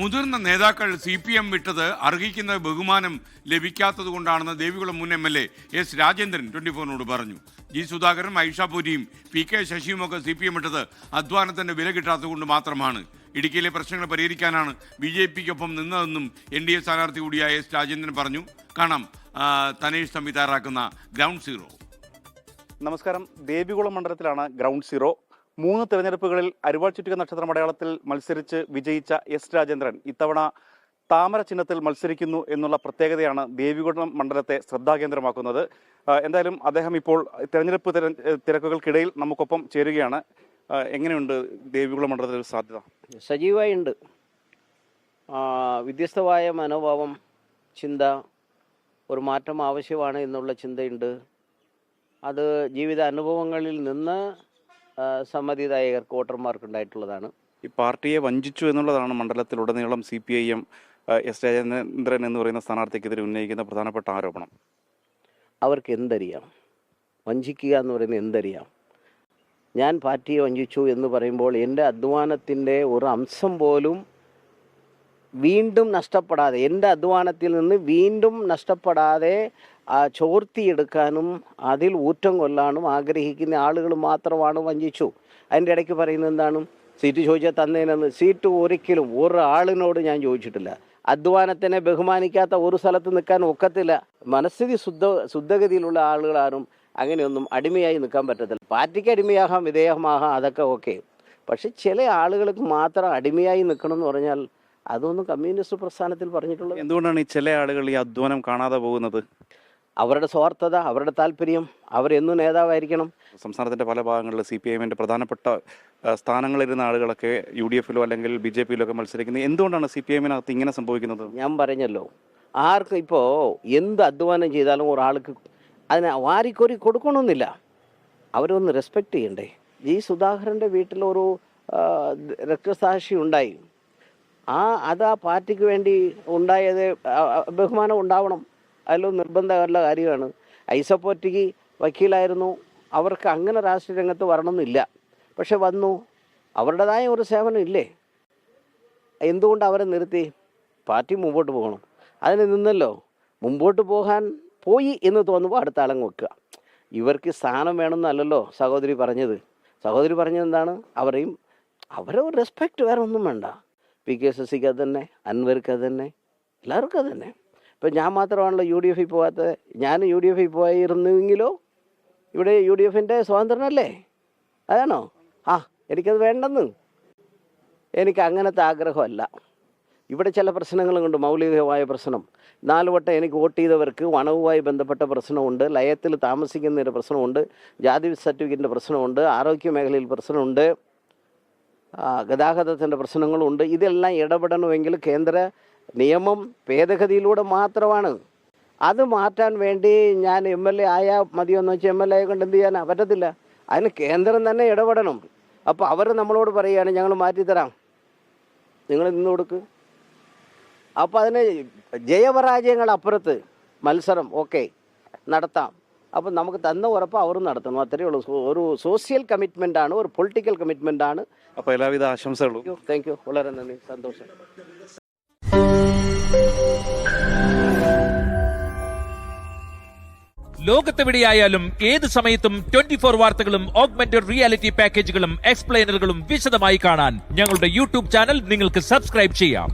മുതിർന്ന നേതാക്കൾ CPM വിട്ടത് അർഹിക്കുന്ന ബഹുമാനം ലഭിക്കാത്തതുകൊണ്ടാണെന്ന് ദേവികുളം മുൻ MLA S. രാജേന്ദ്രൻ 24-നോട് പറഞ്ഞു. ജി സുധാകരൻ, ഐഷ പൂരിയും PK ശശിയുമൊക്കെ CPM വിട്ടത് അധ്വാനത്തിന്റെ വില കിട്ടാത്തതുകൊണ്ട് മാത്രമാണ്. ഇടുക്കിയിലെ പ്രശ്നങ്ങൾ പരിഹരിക്കാനാണ് BJPക്കൊപ്പം നിന്നതെന്നും NDA സ്ഥാനാർത്ഥി കൂടിയായ S. രാജേന്ദ്രൻ പറഞ്ഞു. കാണാം തനേഷ് തമ്പി തയ്യാറാക്കുന്ന ഗ്രൗണ്ട് സീറോ. നമസ്കാരം. Devikulam മണ്ഡലത്തിലാണ് ground zero. 3 തെരഞ്ഞെടുപ്പുകളിൽ അരിവാൾ ചുറ്റിക നക്ഷത്ര അടയാളത്തിൽ മത്സരിച്ച് വിജയിച്ച S. രാജേന്ദ്രൻ ഇത്തവണ താമര ചിഹ്നത്തിൽ മത്സരിക്കുന്നു എന്നുള്ള പ്രത്യേകതയാണ് ദേവികുളം മണ്ഡലത്തെ ശ്രദ്ധാകേന്ദ്രമാക്കുന്നത്. എന്തായാലും അദ്ദേഹം ഇപ്പോൾ തെരഞ്ഞെടുപ്പ് തിരക്കുകൾക്കിടയിൽ നമുക്കൊപ്പം ചേരുകയാണ്. എങ്ങനെയുണ്ട് ദേവികുളം മണ്ഡലത്തിൽ സാധ്യത? സജീവമായി ഉണ്ട്. വ്യത്യസ്തമായ മനോഭാവം, ചിന്ത, ഒരു മാറ്റം ആവശ്യമാണ് എന്നുള്ള ചിന്തയുണ്ട്. അത് ജീവിത അനുഭവങ്ങളിൽ നിന്ന് സമ്മതിദായകർക്ക് വോട്ടർമാർക്കുണ്ടായിട്ടുള്ളതാണ്. ഈ പാർട്ടിയെ വഞ്ചിച്ചു എന്നുള്ളതാണ് മണ്ഡലത്തിലുടനീളം CPIM S. രാജേന്ദ്രൻ എന്ന് പറയുന്ന സ്ഥാനാർത്ഥിക്കെതിരെ ഉന്നയിക്കുന്ന പ്രധാനപ്പെട്ട ആരോപണം. അവർക്ക് എന്തറിയാം? വഞ്ചിക്കുക എന്ന് പറയുന്നത് എന്തറിയാം? ഞാൻ പാർട്ടിയെ വഞ്ചിച്ചു എന്ന് പറയുമ്പോൾ എൻ്റെ അധ്വാനത്തിൻ്റെ ഒരു അംശം പോലും വീണ്ടും നഷ്ടപ്പെടാതെ, എൻ്റെ അധ്വാനത്തിൽ നിന്ന് വീണ്ടും നഷ്ടപ്പെടാതെ ചോർത്തിയെടുക്കാനും അതിൽ ഊറ്റം കൊല്ലാനും ആഗ്രഹിക്കുന്ന ആളുകൾ മാത്രമാണ് വഞ്ചിച്ചു. അതിൻ്റെ ഇടയ്ക്ക് പറയുന്നത് എന്താണ്? സീറ്റ് ചോദിച്ചാൽ തന്നേനെന്ന്. സീറ്റ് ഒരിക്കലും ഒരാളിനോട് ഞാൻ ചോദിച്ചിട്ടില്ല. അധ്വാനത്തിനെ ബഹുമാനിക്കാത്ത ഒരു സ്ഥലത്ത് നിൽക്കാൻ ഒക്കത്തില്ല. മനസ്ഥിതി ശുദ്ധഗതിയിലുള്ള ആളുകളാരും അങ്ങനെയൊന്നും അടിമയായി നിൽക്കാൻ പറ്റത്തില്ല. പാർട്ടിക്ക് അടിമയാകാം, വിധേയമാകാം, അതൊക്കെ ഓക്കെ. പക്ഷെ ചില ആളുകൾക്ക് മാത്രം അടിമയായി നിൽക്കണം എന്ന് പറഞ്ഞാൽ അതൊന്നും കമ്മ്യൂണിസ്റ്റ് പ്രസ്ഥാനത്തിൽ പറഞ്ഞിട്ടുള്ളത്. എന്തുകൊണ്ടാണ് ഈ ചില ആളുകൾ ഈ അധ്വാനം കാണാതെ പോകുന്നത്? അവരുടെ സ്വാർത്ഥത, അവരുടെ താല്പര്യം. അവരെന്നും നേതാവായിരിക്കണം. സംസ്ഥാനത്തിന്റെ പല ഭാഗങ്ങളിൽ CPIMന്റെ പ്രധാനപ്പെട്ട സ്ഥാനങ്ങളിരുന്ന ആളുകളൊക്കെ UDFലോ അല്ലെങ്കിൽ BJPയിലോ ഒക്കെ മത്സരിക്കുന്നത്. എന്തുകൊണ്ടാണ് CPIMനകത്ത് ഇങ്ങനെ സംഭവിക്കുന്നത്? ഞാൻ പറഞ്ഞല്ലോ, ആർക്കും ഇപ്പോൾ എന്ത് അധ്വാനം ചെയ്താലും ഒരാൾക്ക് അതിനെ വാരിക്കോരി കൊടുക്കണമെന്നില്ല. അവരൊന്ന് റെസ്പെക്റ്റ് ചെയ്യണ്ടേ? ജി സുധാകരൻ്റെ വീട്ടിലൊരു രക്തസാക്ഷി ഉണ്ടായി. അത് ആ പാർട്ടിക്ക് വേണ്ടി ഉണ്ടായത് ബഹുമാനം ഉണ്ടാവണം. അതിലൊന്നും നിർബന്ധമുള്ള കാര്യമാണ്. ഐസപ്പോറ്റിക്ക് വക്കീലായിരുന്നു. അവർക്ക് അങ്ങനെ രാഷ്ട്രീയ രംഗത്ത് വരണമെന്നില്ല. പക്ഷെ വന്നു. അവരുടേതായ ഒരു സേവനം ഇല്ലേ? എന്തുകൊണ്ട് അവരെ നിർത്തി? പാർട്ടി മുമ്പോട്ട് പോകണം. അതിന് നിന്നല്ലോ. മുമ്പോട്ട് പോയി എന്ന് തോന്നുമ്പോൾ അടുത്ത ആളങ്ങ് വെക്കുക. ഇവർക്ക് സ്ഥാനം വേണമെന്നല്ലല്ലോ സഹോദരി പറഞ്ഞത്. സഹോദരി പറഞ്ഞത് എന്താണ്? അവരെ ഒരു റെസ്പെക്റ്റ് വേറെ ഒന്നും വേണ്ട. PK ശശിക്ക് അത് തന്നെ, അൻവർക്ക് അത് തന്നെ, എല്ലാവർക്കും അത് തന്നെ. ഇപ്പം ഞാൻ മാത്രമാണല്ലോ UDF പോകാത്തത്. ഞാൻ UDF പോയിരുന്നെങ്കിലോ ഇവിടെ UDFൻ്റെ സ്വാതന്ത്ര്യമല്ലേ? അതാണോ? എനിക്കത് വേണ്ടെന്ന്. എനിക്ക് അങ്ങനത്തെ ആഗ്രഹമല്ല. ഇവിടെ ചില പ്രശ്നങ്ങളും കൊണ്ട്, മൗലികമായ പ്രശ്നം. 4 വട്ടം എനിക്ക് വോട്ട് ചെയ്തവർക്ക് വനവുമായി ബന്ധപ്പെട്ട പ്രശ്നമുണ്ട്, ലയത്തിൽ താമസിക്കുന്നതിൻ്റെ പ്രശ്നമുണ്ട്, ജാതി സർട്ടിഫിക്കറ്റിൻ്റെ പ്രശ്നമുണ്ട്, ആരോഗ്യ മേഖലയിൽ പ്രശ്നമുണ്ട്, ഗതാഗതത്തിൻ്റെ പ്രശ്നങ്ങളുണ്ട്. ഇതെല്ലാം ഇടപെടണമെങ്കിൽ കേന്ദ്ര നിയമം ഭേദഗതിയിലൂടെ മാത്രമാണ്. അത് മാറ്റാൻ വേണ്ടി ഞാൻ MLA ആയാൽ മതിയെന്ന് വെച്ചാൽ MLA കൊണ്ട് എന്ത് ചെയ്യാനാ? പറ്റത്തില്ല. അതിന് കേന്ദ്രം തന്നെ ഇടപെടണം. അപ്പോൾ അവർ നമ്മളോട് പറയുകയാണ് ഞങ്ങൾ മാറ്റിത്തരാം, നിങ്ങൾ നിന്ന് കൊടുക്ക്. അപ്പോൾ അതിന് ജയപരാജയങ്ങൾ അപ്പുറത്ത് മത്സരം ഓക്കെ നടത്താം. അപ്പം നമുക്ക് തന്ന ഉറപ്പ് അവരും നടത്തണം. അത്രയേ ഉള്ളൂ. ഒരു സോഷ്യൽ കമ്മിറ്റ്മെൻ്റ് ആണ്, ഒരു പൊളിറ്റിക്കൽ കമ്മിറ്റ്മെൻ്റ് ആണ്. അപ്പോൾ എല്ലാവിധ ആശംസകളും. Thank you. വളരെ നന്ദി, സന്തോഷം. ലോകത്തെവിടെയായാലും ഏത് സമയത്തും 24 വാർത്തകളും ഓഗ്മെന്റഡ് റിയാലിറ്റി പാക്കേജുകളും എക്സ്പ്ലെയിനറുകളും വിശദമായി കാണാൻ ഞങ്ങളുടെ YouTube ചാനൽ നിങ്ങൾക്ക് സബ്സ്ക്രൈബ് ചെയ്യാം.